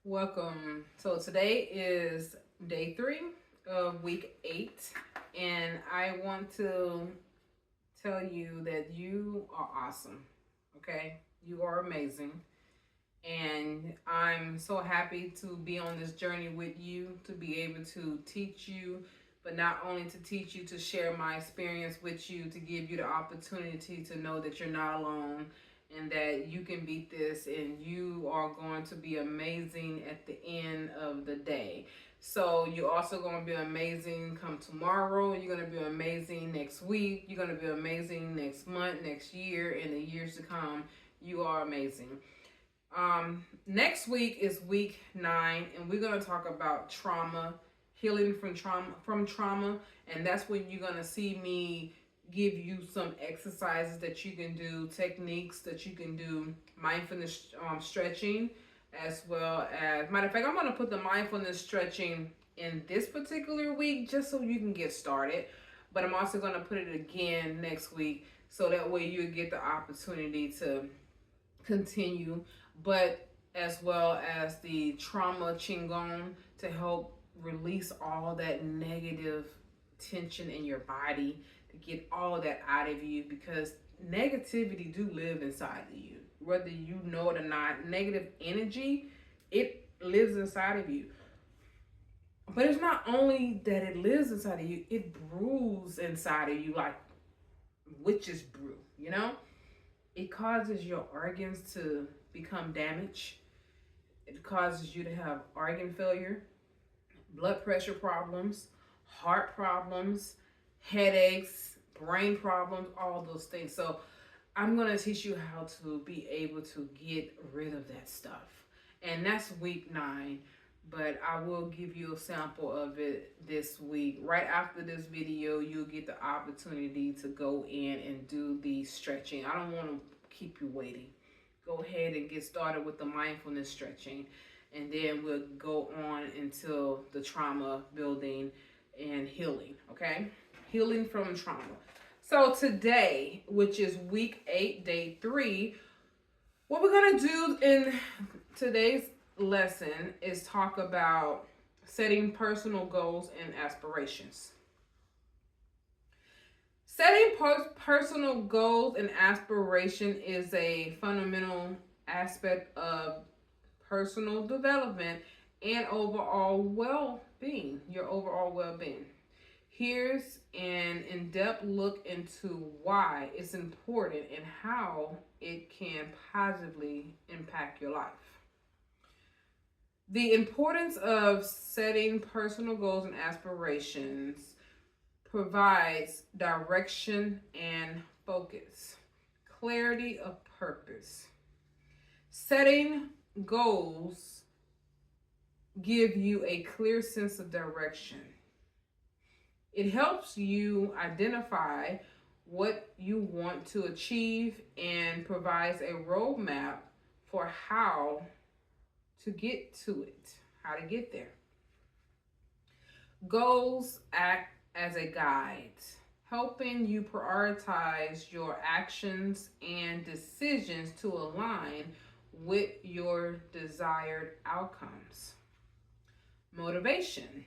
Welcome. So today is day 3 of week 8, and I want to tell you that you are awesome. Okay? You are amazing. And I'm so happy to be on this journey with you, to be able to teach you, but not only to teach you, to share my experience with you, to give you the opportunity to know that you're not alone and that you can beat this and you are going to be amazing at the end of the day. So you're also going to be amazing come tomorrow. You're going to be amazing next week. You're going to be amazing next month, next year, and the years to come. You are amazing. Next week is week 9, and we're gonna talk about trauma, healing from trauma, and that's when you're gonna see me give you some exercises that you can do, techniques that you can do, mindfulness stretching, as well as matter of fact, I'm gonna put the mindfulness stretching in this particular week just so you can get started. But I'm also gonna put it again next week so that way you get the opportunity to continue, but as well as the trauma qigong to help release all that negative tension in your body, to get all of that out of you, because negativity do live inside of you, whether you know it or not. Negative energy, it lives inside of you. But it's not only that it lives inside of you, it brews inside of you like witches brew, you know? It causes your organs to become damaged. It causes you to have organ failure, blood pressure problems, heart problems, headaches, brain problems, all those things. So I'm going to teach you how to be able to get rid of that stuff. And that's week 9. But I will give you a sample of it this week. Right after this video, you'll get the opportunity to go in and do the stretching. I don't want to keep you waiting. Go ahead and get started with the mindfulness stretching, and then we'll go on until the trauma building and healing, okay? Healing from trauma. So today, which is week 8, day 3, what we're going to do in today's lesson is talk about setting personal goals and aspirations. Setting personal goals and aspiration is a fundamental aspect of personal development and overall well-being, your overall well-being. Here's an in-depth look into why it's important and how it can positively impact your life. The importance of setting personal goals and aspirations provides direction and focus, clarity of purpose. Setting goals give you a clear sense of direction. It helps you identify what you want to achieve and provides a roadmap for how to get to it, how to get there. Goals act as a guide, helping you prioritize your actions and decisions to align with your desired outcomes. Motivation.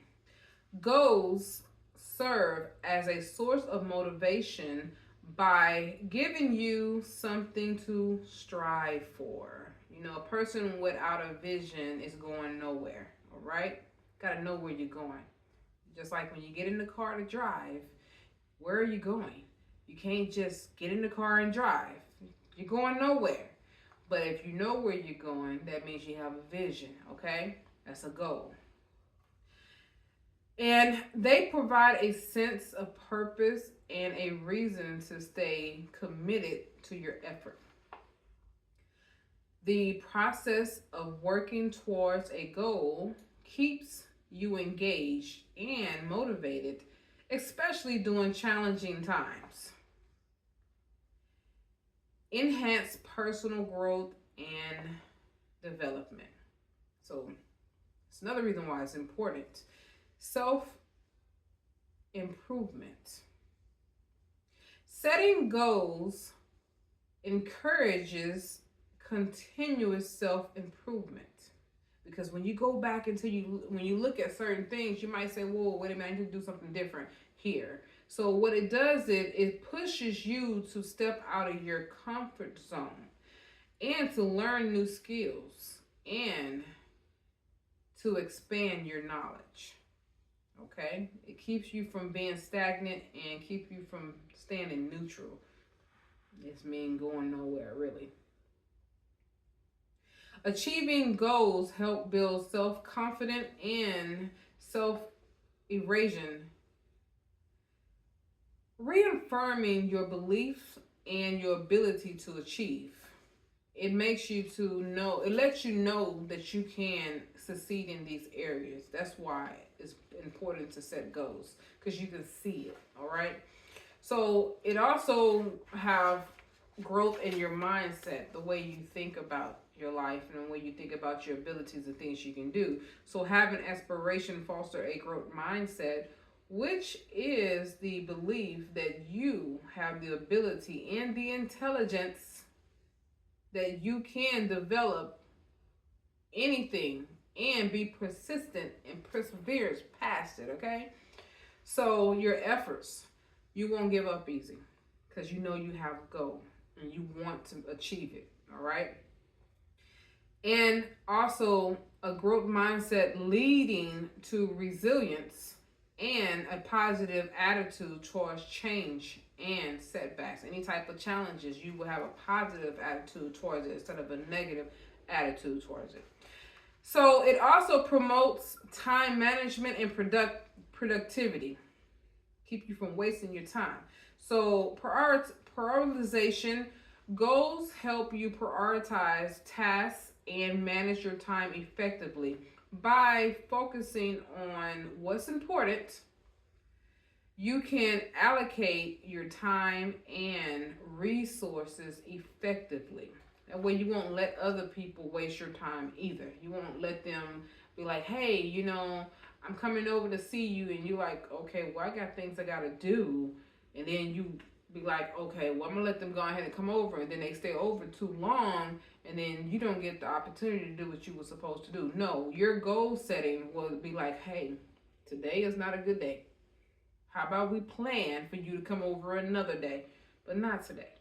Goals serve as a source of motivation by giving you something to strive for. You know, a person without a vision is going nowhere, all right? Got to know where you're going. Just like when you get in the car to drive, where are you going? You can't just get in the car and drive. You're going nowhere. But if you know where you're going, that means you have a vision, okay? That's a goal. And they provide a sense of purpose and a reason to stay committed to your effort. The process of working towards a goal keeps you engaged and motivated, especially during challenging times. Enhance personal growth and development. So it's another reason why it's important. Self improvement. Setting goals encourages continuous self improvement. Because when you go back when you look at certain things, you might say, whoa, wait a minute, I need to do something different here. So what it does, it pushes you to step out of your comfort zone and to learn new skills and to expand your knowledge. Okay? It keeps you from being stagnant and keep you from standing neutral. It's mean going nowhere, really. Achieving goals help build self-confidence and self-evasion, reaffirming your beliefs and your ability to achieve. It makes you to know, it lets you know that you can succeed in these areas. That's why it's important to set goals, because you can see it. All right. So it also have growth in your mindset, the way you think about your life and the way you think about your abilities and things you can do. So having aspiration foster a growth mindset, which is the belief that you have the ability and the intelligence that you can develop anything and be persistent and perseverance past it, okay? So your efforts, you won't give up easy because you know you have a goal and you want to achieve it, all right? And also a growth mindset leading to resilience and a positive attitude towards change and setbacks. Any type of challenges, you will have a positive attitude towards it instead of a negative attitude towards it. So it also promotes time management and productivity. Keep you from wasting your time. So prioritization, goals help you prioritize tasks and manage your time effectively by focusing on what's important. You can allocate your time and resources effectively. That way you won't let other people waste your time either. You won't let them be like, hey, I'm coming over to see you, and you're like, okay, well, I got things I gotta do. And then you be like, okay, well, I'm gonna let them go ahead and come over, and then they stay over too long, and then you don't get the opportunity to do what you were supposed to do. No, your goal setting will be like, hey, today is not a good day. How about we plan for you to come over another day, but not today?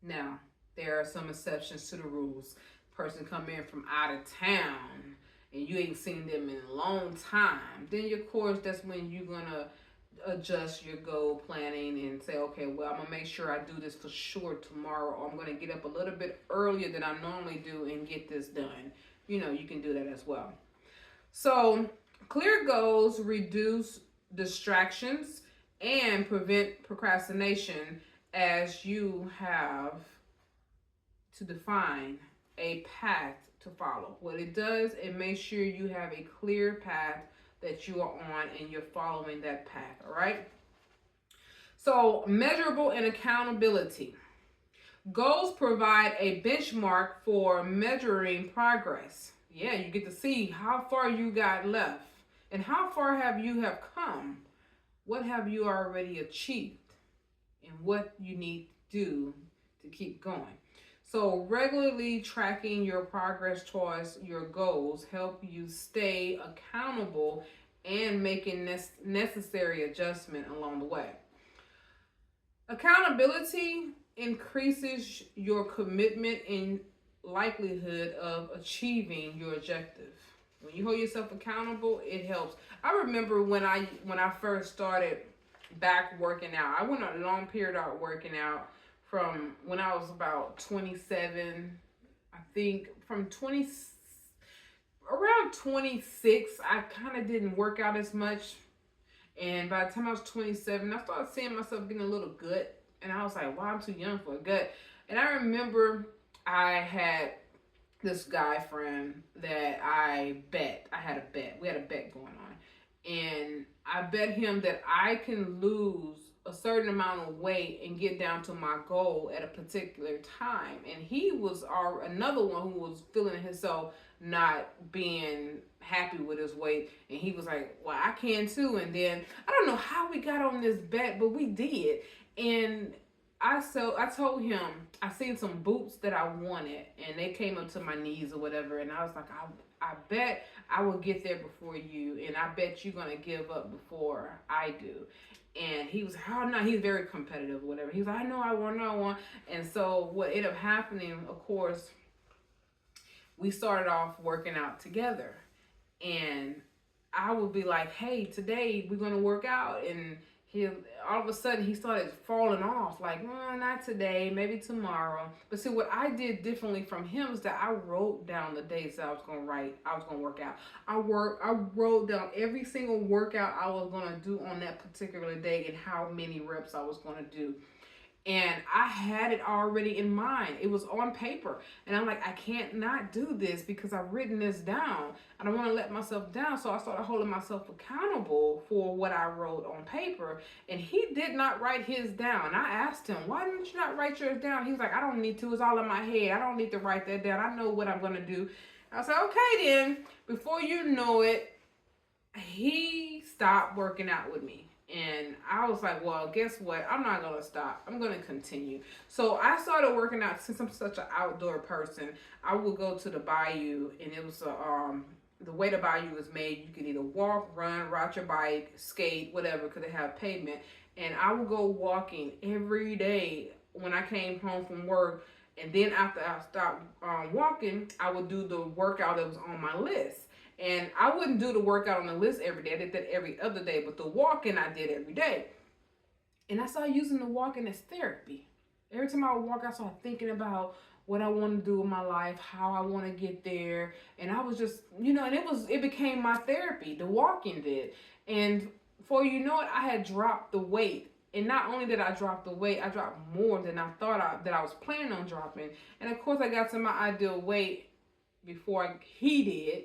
Now, there are some exceptions to the rules. Person come in from out of town and you ain't seen them in a long time. Then, of course, that's when you're going to adjust your goal planning and say, okay, well, I'm going to make sure I do this for sure tomorrow, or I'm going to get up a little bit earlier than I normally do and get this done. You can do that as well. So, clear goals reduce distractions and prevent procrastination, as you have to define a path to follow. What it does, it makes sure you have a clear path that you are on and you're following that path, all right? So, measurable and accountability. Goals provide a benchmark for measuring progress. Yeah, you get to see how far you got left and how far you have come. What have you already achieved and what you need to do to keep going. So regularly tracking your progress towards your goals help you stay accountable and making necessary adjustment along the way. Accountability increases your commitment and likelihood of achieving your objective. When you hold yourself accountable, it helps. I remember when I first started back working out, I went on a long period of working out from when I was about 27. I think from around 26, I kind of didn't work out as much. And by the time I was 27, I started seeing myself getting a little gut. And I was like, wow, I'm too young for a gut. And I remember I had this guy friend that I bet. I had a bet. We had a bet going on. And I bet him that I can lose a certain amount of weight and get down to my goal at a particular time. And he was another one who was feeling himself not being happy with his weight. And he was like, well, I can too. And then I don't know how we got on this bet, but we did. And I told him I seen some boots that I wanted, and they came up to my knees or whatever, and I was like, I bet I will get there before you, and I bet you're gonna give up before I do. And he was like, oh no, he's very competitive or whatever. He's like, I know I want. And so what ended up happening, of course, we started off working out together, and I would be like, hey, today we're gonna work out, and he all of a sudden he started falling off, like, not today, maybe tomorrow. But see, what I did differently from him is that I wrote down the days that I was gonna work out. I wrote down every single workout I was gonna do on that particular day and how many reps I was gonna do, and I had it already in mind. It was on paper. And I'm like, I can't not do this because I've written this down. I don't want to let myself down. So I started holding myself accountable for what I wrote on paper. And he did not write his down. I asked him, why didn't you not write yours down? He was like, I don't need to. It's all in my head. I don't need to write that down. I know what I'm going to do. I said, okay then. Before you know it, he stopped working out with me. And I was like, well, guess what? I'm not going to stop. I'm going to continue. So I started working out. Since I'm such an outdoor person, I would go to the bayou, and it was the way the bayou is made. You can either walk, run, ride your bike, skate, whatever, because they have pavement. And I would go walking every day when I came home from work. And then after I stopped walking, I would do the workout that was on my list. And I wouldn't do the workout on the list every day. I did that every other day. But the walking I did every day. And I started using the walking as therapy. Every time I would walk, I started thinking about what I want to do in my life, how I want to get there. And I was just, and it became my therapy. The walking did. And before you know it, I had dropped the weight. And not only did I drop the weight, I dropped more than I thought that I was planning on dropping. And of course, I got to my ideal weight before he did.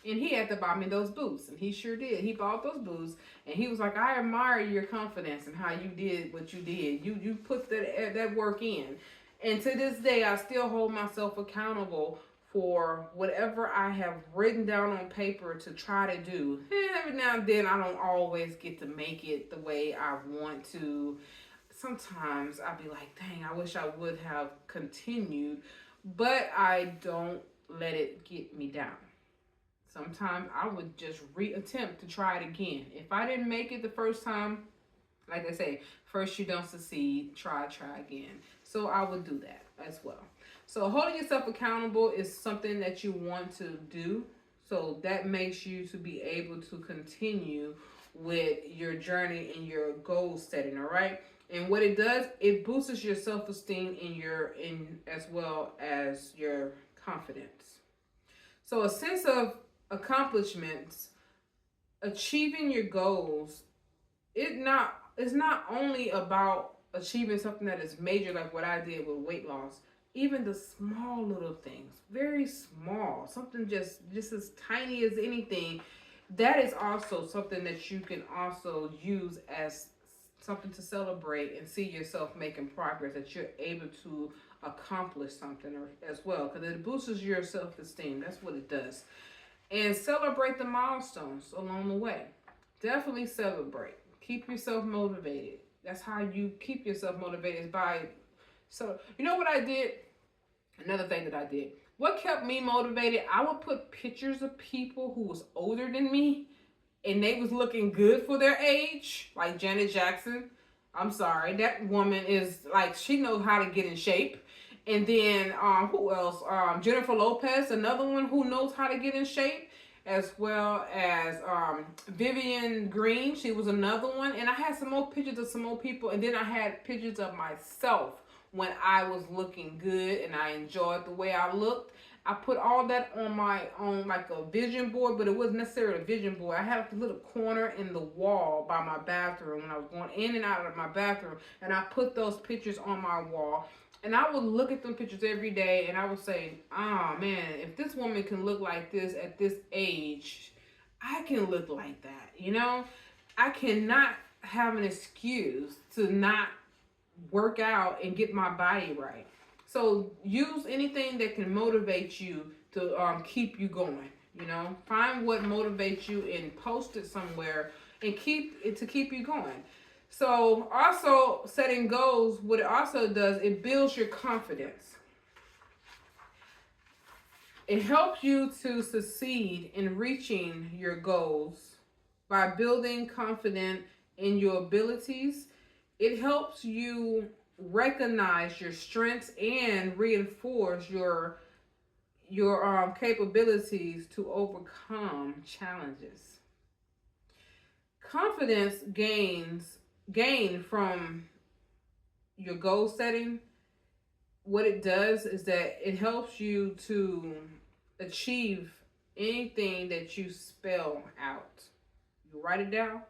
And he had to buy me those boots. And he sure did. He bought those boots. And he was like, I admire your confidence and how you did what you did. You put that work in. And to this day, I still hold myself accountable for whatever I have written down on paper to try to do. And every now and then, I don't always get to make it the way I want to. Sometimes I'll be like, dang, I wish I would have continued. But I don't let it get me down. Sometimes I would just reattempt to try it again. If I didn't make it the first time, like I say, first you don't succeed, try again. So I would do that as well. So holding yourself accountable is something that you want to do. So that makes you to be able to continue with your journey and your goal setting, all right? And what it does, it boosts your self-esteem in as well as your confidence. So a sense of accomplishments, achieving your goals, it's not only about achieving something that is major like what I did with weight loss. Even the small little things, very small, something just as tiny as anything, that is also something that you can also use as something to celebrate and see yourself making progress, that you're able to accomplish something as well, because it boosts your self-esteem. That's what it does. And celebrate the milestones along the way. Definitely celebrate. Keep yourself motivated. That's how you keep yourself motivated, is by, so you know what I did? Another thing that I did. What kept me motivated, I would put pictures of people who was older than me and they was looking good for their age, like Janet Jackson. I'm sorry, that woman is like, she knows how to get in shape. And then who else? Jennifer Lopez, another one who knows how to get in shape, as well as Vivian Green. She was another one. And I had some more pictures of some more people. And then I had pictures of myself when I was looking good and I enjoyed the way I looked. I put all that on like a vision board, but it wasn't necessarily a vision board. I had like a little corner in the wall by my bathroom when I was going in and out of my bathroom, and I put those pictures on my wall. And I would look at them pictures every day, and I would say, oh man, if this woman can look like this at this age, I can look like that, I cannot have an excuse to not work out and get my body right. So use anything that can motivate you to keep you going. Find what motivates you and post it somewhere and keep you going. So also setting goals, what it also does, it builds your confidence. It helps you to succeed in reaching your goals by building confidence in your abilities. It helps you recognize your strengths and reinforce your capabilities to overcome challenges. Confidence gain from your goal setting. What it does is that it helps you to achieve anything that you spell out. You write it down,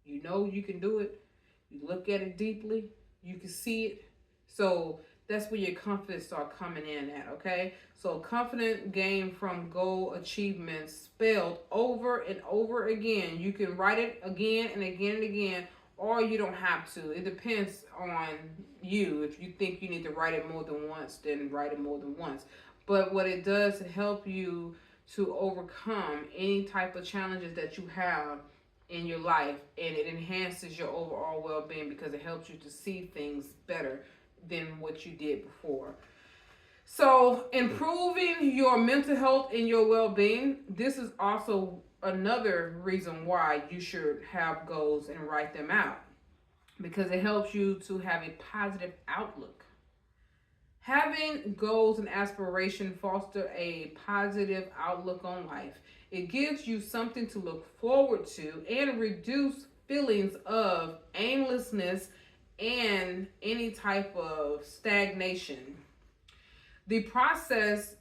you know you can do it, you look at it deeply, you can see it. So that's where your confidence start coming in at, okay? So confident gain from goal achievements spelled over and over again. You can write it again and again and again, or you don't have to. It depends on you. If you think you need to write it more than once, then write it more than once. But what it does to help you to overcome any type of challenges that you have in your life, and it enhances your overall well-being because it helps you to see things better than what you did before. So improving your mental health and your well-being, this is also another reason why you should have goals and write them out, because it helps you to have a positive outlook. Having goals and aspiration foster a positive outlook on life. It gives you something to look forward to and reduce feelings of aimlessness and any type of stagnation. The process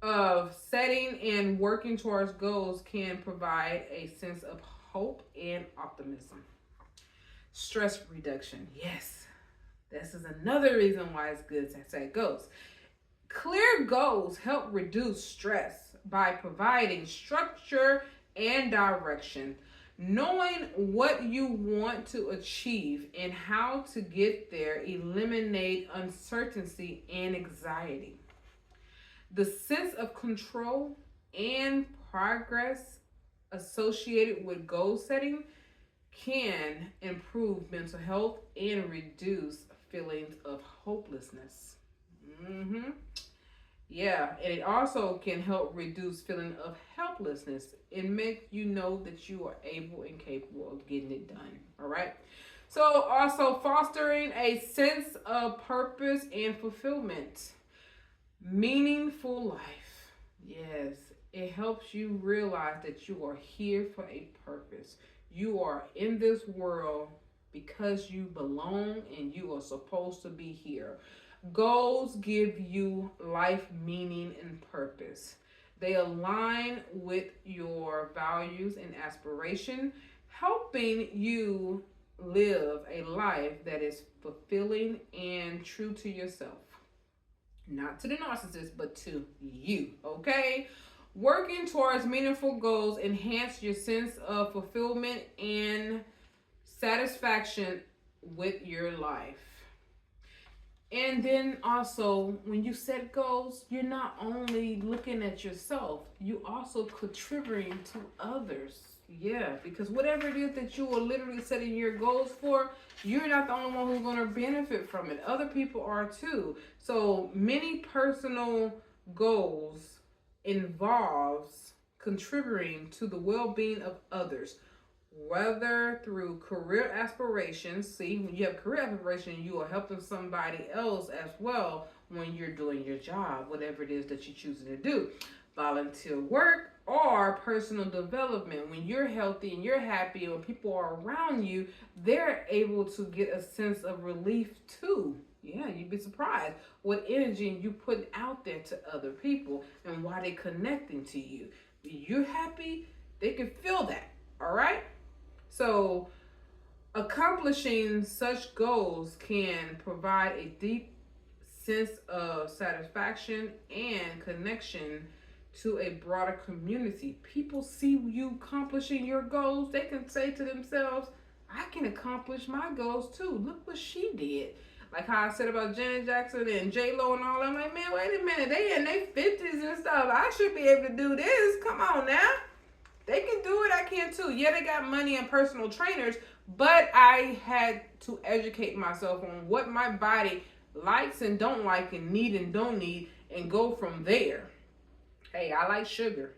of setting and working towards goals can provide a sense of hope and optimism. Stress reduction. Yes, this is another reason why it's good to set goals. Clear goals help reduce stress by providing structure and direction. Knowing what you want to achieve and how to get there eliminate uncertainty and anxiety. The sense of control and progress associated with goal setting can improve mental health and reduce feelings of hopelessness. Mm-hmm. Yeah, and it also can help reduce feeling of helplessness and make you know that you are able and capable of getting it done. All right. So also fostering a sense of purpose and fulfillment. Meaningful life. Yes, it helps you realize that you are here for a purpose. You are in this world because you belong and you are supposed to be here. Goals give you life meaning and purpose. They align with your values and aspiration, helping you live a life that is fulfilling and true to yourself. Not to the narcissist, but to you, okay? Working towards meaningful goals enhance your sense of fulfillment and satisfaction with your life. And then also, when you set goals, you're not only looking at yourself, you also contributing to others. Yeah, because whatever it is that you are literally setting your goals for, you're not the only one who's going to benefit from it. Other people are too. So many personal goals involves contributing to the well-being of others, whether through career aspirations. See, when you have career aspirations, you are helping somebody else as well when you're doing your job, whatever it is that you're choosing to do. Volunteer work or personal development. When you're healthy and you're happy and when people are around you, they're able to get a sense of relief too. Yeah, you'd be surprised what energy you put out there to other people and why they're connecting to you. When you're happy, they can feel that. All right? So, accomplishing such goals can provide a deep sense of satisfaction and connection to a broader community. People see you accomplishing your goals, they can say to themselves, I can accomplish my goals too. Look what she did. Like how I said about Janet Jackson and J-Lo and all that. I'm like, man, wait a minute. They in their 50s and stuff. I should be able to do this. Come on now. They can do it. I can too. Yeah, they got money and personal trainers, But I had to educate myself on what my body likes and don't like and need and don't need and go from there. Hey, I like sugar.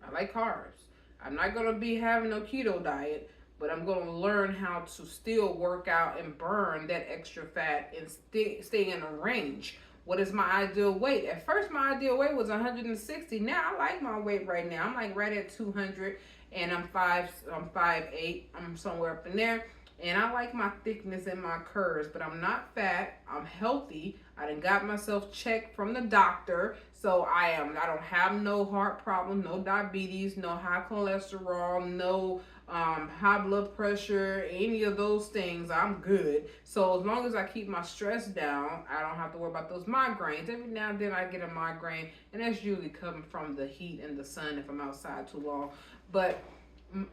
I like carbs. I'm not going to be having no keto diet, but I'm going to learn how to still work out and burn that extra fat and stay in a range. What is my ideal weight? At first, my ideal weight was 160. Now I like my weight right now. I'm like right at 200, and I'm 5'8". I'm somewhere up in there. And I like my thickness and my curves, but I'm not fat. I'm healthy. I done got myself checked from the doctor. So I don't have no heart problem, no diabetes, no high cholesterol, no high blood pressure, any of those things. I'm good. So as long as I keep my stress down, I don't have to worry about those migraines. Every now and then I get a migraine, and that's usually coming from the heat and the sun if I'm outside too long. But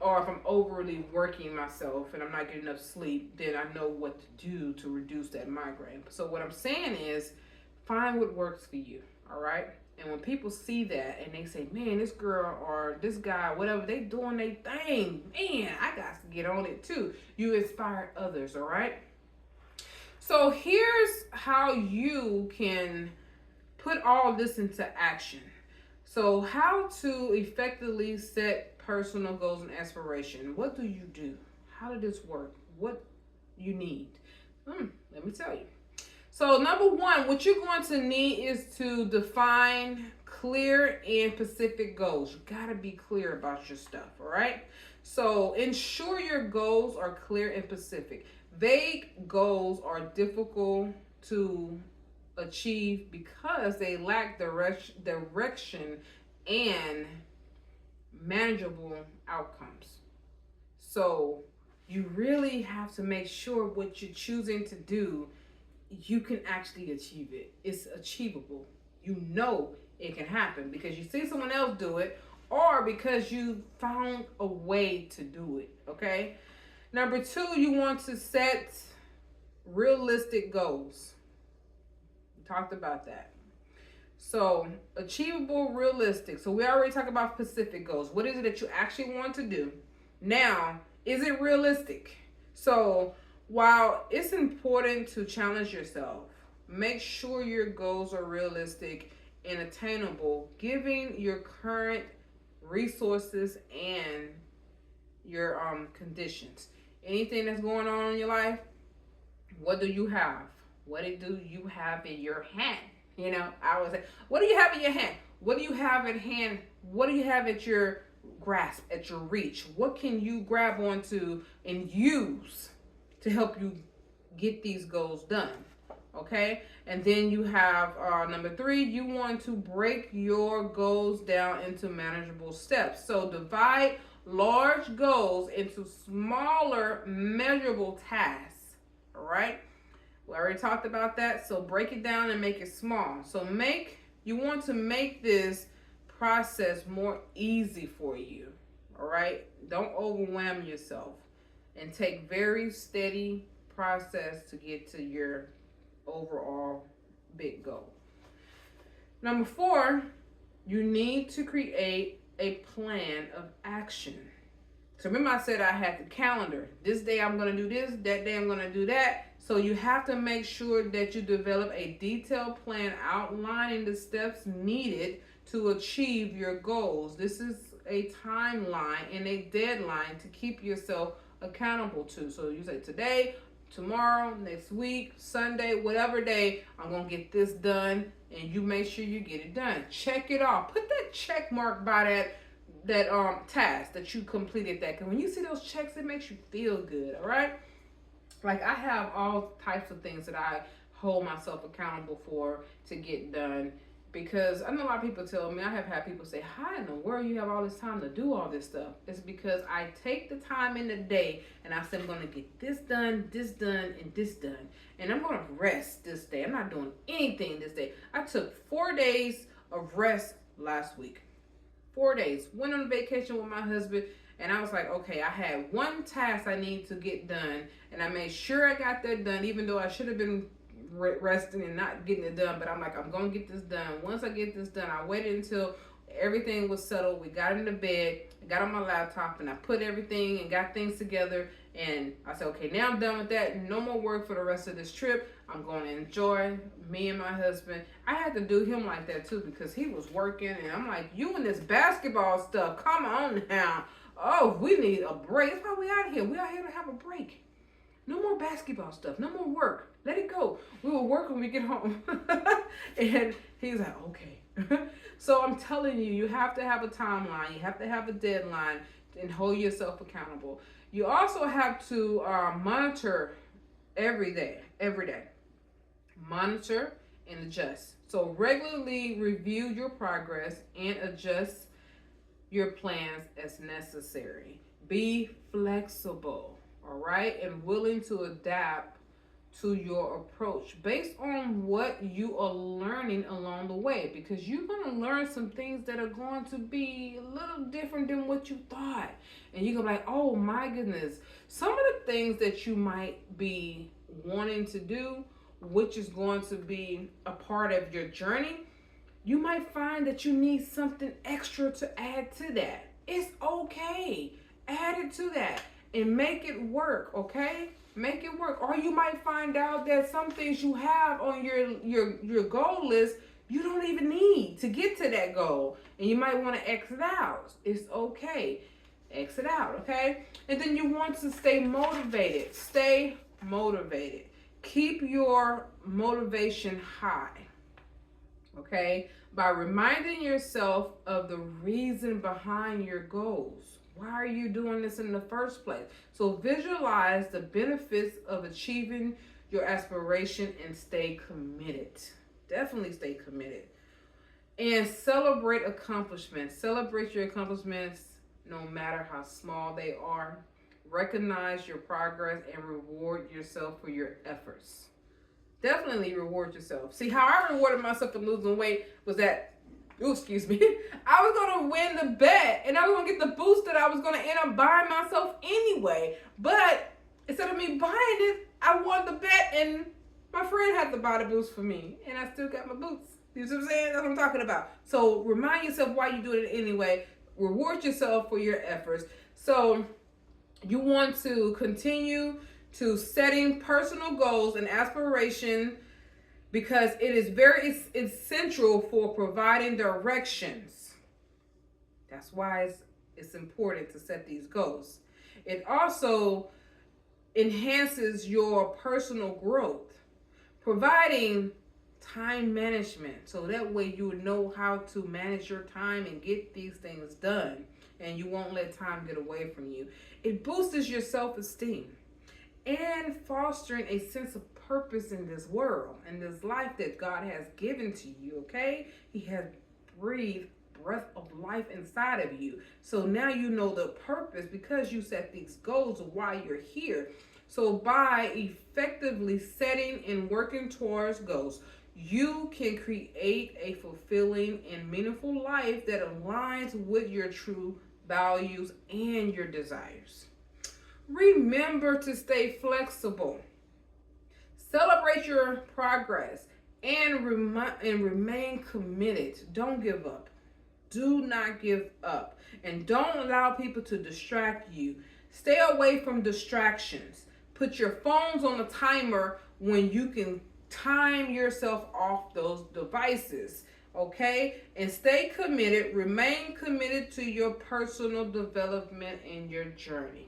or if I'm overly working myself and I'm not getting enough sleep, then I know what to do to reduce that migraine. So what I'm saying is, find what works for you. All right. And when people see that and they say, man, this girl or this guy, whatever, they doing their thing, man, I got to get on it too. You inspire others. All right. So here's how you can put all this into action. So how to effectively set personal goals and aspiration. What do you do? How did this work? What you need? Let me tell you. So number one, what you're going to need is to define clear and specific goals. You got to be clear about your stuff, all right? So ensure your goals are clear and specific. Vague goals are difficult to achieve because they lack direction and manageable outcomes. So you really have to make sure what you're choosing to do, you can actually achieve it. It's achievable. You know it can happen because you see someone else do it or because you found a way to do it, okay? Number two, you want to set realistic goals. We talked about that. So, achievable, realistic. So, we already talked about specific goals. What is it that you actually want to do? Now, is it realistic? So, while it's important to challenge yourself, make sure your goals are realistic and attainable, given your current resources and your conditions. Anything that's going on in your life, what do you have? What do you have in your hand? You know, I would say, what do you have in your hand? What do you have at hand? What do you have at your grasp, at your reach? What can you grab onto and use to help you get these goals done? Okay? And then you have number three, you want to break your goals down into manageable steps. So divide large goals into smaller, measurable tasks. All right? We already talked about that. So break it down and make it small. So you want to make this process more easy for you. All right? Don't overwhelm yourself and take very steady process to get to your overall big goal. Number four, you need to create a plan of action. So remember I said I had the calendar. This day I'm going to do this, that day I'm going to do that. So you have to make sure that you develop a detailed plan outlining the steps needed to achieve your goals. This is a timeline and a deadline to keep yourself accountable to. So you say today, tomorrow, next week, Sunday, whatever day, I'm going to get this done, and you make sure you get it done. Check it off. Put that check mark by that task that you completed that. Because when you see those checks, it makes you feel good, all right? Like I have all types of things that I hold myself accountable for to get done. Because I know a lot of people tell me, I have had people say, how in the world you have all this time to do all this stuff? It's because I take the time in the day and I say I'm going to get this done, and this done. And I'm going to rest this day. I'm not doing anything this day. I took 4 days of rest last week. 4 days. Went on vacation with my husband. And I was like, okay, I had one task I need to get done. And I made sure I got that done, even though I should have been resting and not getting it done. But I'm like, I'm going to get this done. Once I get this done, I waited until everything was settled. We got into bed. I got on my laptop and I put everything and got things together. And I said, okay, now I'm done with that. No more work for the rest of this trip. I'm going to enjoy me and my husband. I had to do him like that too because he was working. And I'm like, you and this basketball stuff, come on now. Oh, we need a break. That's why we out here. We out here to have a break. No more basketball stuff. No more work. Let it go. We will work when we get home. And he's like, okay. So I'm telling you, you have to have a timeline. You have to have a deadline and hold yourself accountable. You also have to monitor every day. Monitor and adjust. So regularly review your progress and adjust your plans as necessary. Be flexible, all right, and willing to adapt to your approach based on what you are learning along the way, because you're going to learn some things that are going to be a little different than what you thought. And you're going to be like, oh my goodness, some of the things that you might be wanting to do, which is going to be a part of your journey, you might find that you need something extra to add to that. It's okay. Add it to that and make it work, okay? Make it work. Or you might find out that some things you have on your goal list you don't even need to get to that goal. And you might want to exit out. It's okay. Exit out, okay? And then you want to stay motivated. Stay motivated. Keep your motivation high, okay? By reminding yourself of the reason behind your goals. Why are you doing this in the first place? So visualize the benefits of achieving your aspiration and stay committed. Definitely stay committed. And celebrate accomplishments. Celebrate your accomplishments no matter how small they are. Recognize your progress and reward yourself for your efforts. Definitely reward yourself. See, how I rewarded myself for losing weight was that, excuse me, I was going to win the bet and I was going to get the boost that I was going to end up buying myself anyway. But instead of me buying it, I won the bet and my friend had to buy the boost for me. And I still got my boots. You see what I'm saying? That's what I'm talking about. So remind yourself why you do it anyway. Reward yourself for your efforts. So you want to continue to setting personal goals and aspiration because it is very essential for providing directions. That's why it's important to set these goals. It also enhances your personal growth, providing time management. So that way you would know how to manage your time and get these things done. And you won't let time get away from you. It boosts your self-esteem and fostering a sense of purpose in this world and this life that God has given to you, okay? He has breathed breath of life inside of you. So now you know the purpose because you set these goals of why you're here. So by effectively setting and working towards goals, you can create a fulfilling and meaningful life that aligns with your true values and your desires. Remember to stay flexible. Celebrate your progress and remain committed. Don't give up. Do not give up. And don't allow people to distract you. Stay away from distractions. Put your phones on a timer when you can time yourself off those devices. Okay? And stay committed. Remain committed to your personal development and your journey.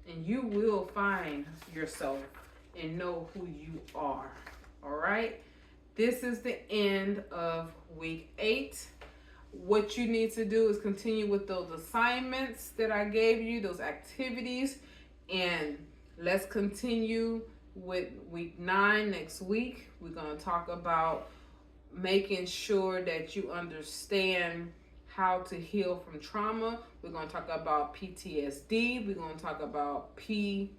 And you will find yourself and know who you are. All right? This is the end of week 8. What you need to do is continue with those assignments that I gave you, those activities, and let's continue with week 9 next week. We're going to talk about making sure that you understand how to heal from trauma. We're going to talk about PTSD. We're going to talk about PTSD.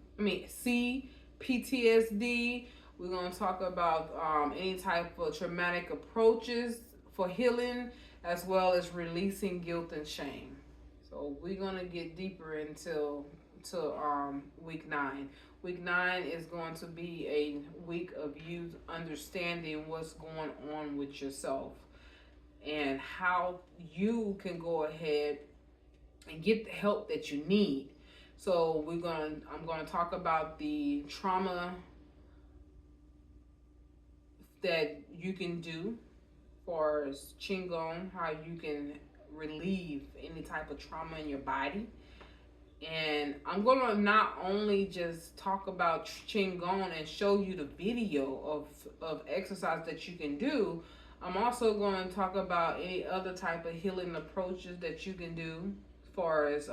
We're going to talk about any type of traumatic approaches for healing, as well as releasing guilt and shame. So we're going to get deeper into week 9. Week 9 is going to be a week of you understanding what's going on with yourself and how you can go ahead and get the help that you need. So I'm gonna talk about the trauma that you can do for Qigong, how you can relieve any type of trauma in your body. And I'm gonna not only just talk about Qigong and show you the video of exercise that you can do. I'm also going to talk about any other type of healing approaches that you can do, as far as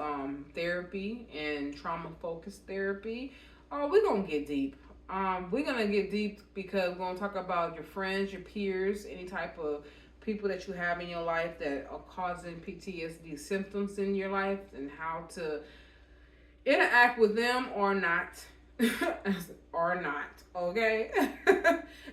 therapy and trauma focused therapy. Oh, we're gonna get deep. We're gonna get deep because we're gonna talk about your friends, your peers, any type of people that you have in your life that are causing PTSD symptoms in your life, and how to interact with them or not. Or not, okay?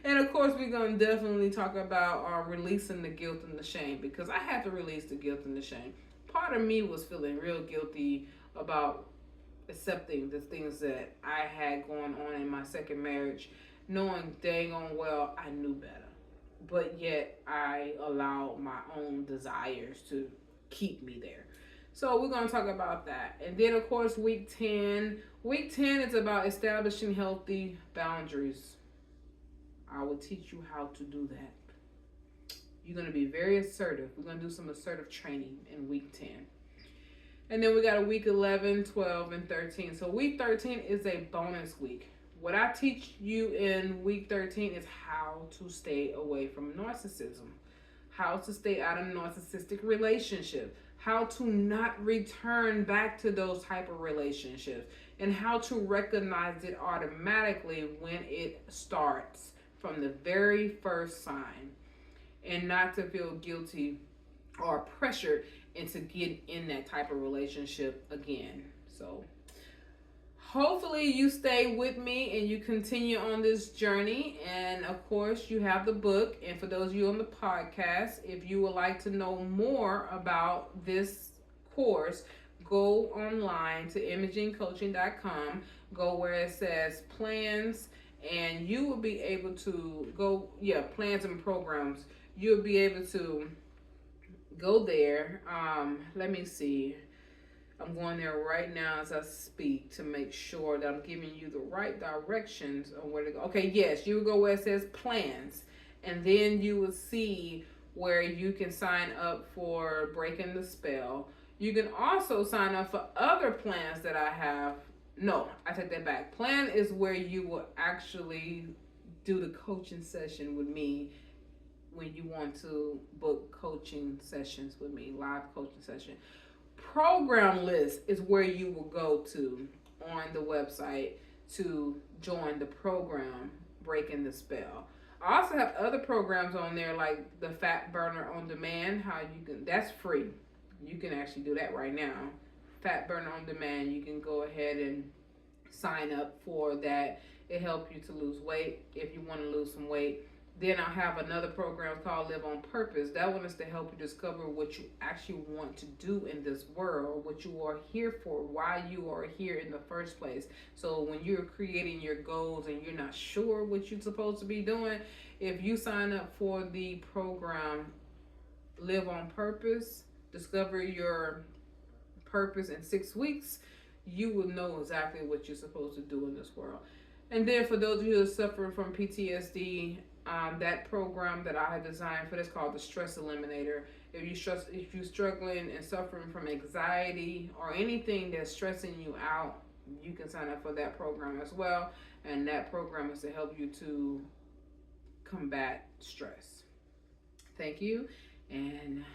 And of course, we're going to definitely talk about releasing the guilt and the shame, because I had to release the guilt and the shame. Part of me was feeling real guilty about accepting the things that I had going on in my second marriage, knowing dang on well I knew better. But yet I allowed my own desires to keep me there. So we're going to talk about that. And then, of course, week 10. Week 10 is about establishing healthy boundaries. I will teach you how to do that. You're going to be very assertive. We're going to do some assertive training in week 10. And then we got a week 11, 12, and 13. So week 13 is a bonus week. What I teach you in week 13 is how to stay away from narcissism, how to stay out of narcissistic relationship, how to not return back to those type of relationships, and how to recognize it automatically when it starts from the very first sign, and not to feel guilty or pressured into getting in that type of relationship again. So hopefully you stay with me and you continue on this journey. And of course, you have the book. And for those of you on the podcast, if you would like to know more about this course, go online to imagingcoaching.com, go where it says plans, and you will be able to go, plans and programs. You'll be able to go there. Let me see. I'm going there right now as I speak to make sure that I'm giving you the right directions on where to go. Okay, yes, you will go where it says plans, and then you will see where you can sign up for Breaking the Spell. You can also sign up for other plans that I have. No, I take that back. Plan is where you will actually do the coaching session with me when you want to book coaching sessions with me, live coaching session. Program list is where you will go to on the website to join the program Breaking the Spell. I also have other programs on there like the Fat Burner on Demand, how you can, that's free. You can actually do that right now. Fat Burner on Demand, you can go ahead and sign up for that. It helps you to lose weight if you want to lose some weight. Then I have another program called Live on Purpose. That one is to help you discover what you actually want to do in this world, what you are here for, why you are here in the first place. So when you're creating your goals and you're not sure what you're supposed to be doing, if you sign up for the program Live on Purpose, discover your purpose in 6 weeks, you will know exactly what you're supposed to do in this world. And then for those of you who are suffering from PTSD, that program that I had designed for this called the Stress Eliminator. If you're struggling and suffering from anxiety or anything that's stressing you out, you can sign up for that program as well. And that program is to help you to combat stress. Thank you, and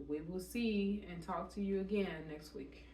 we will see and talk to you again next week.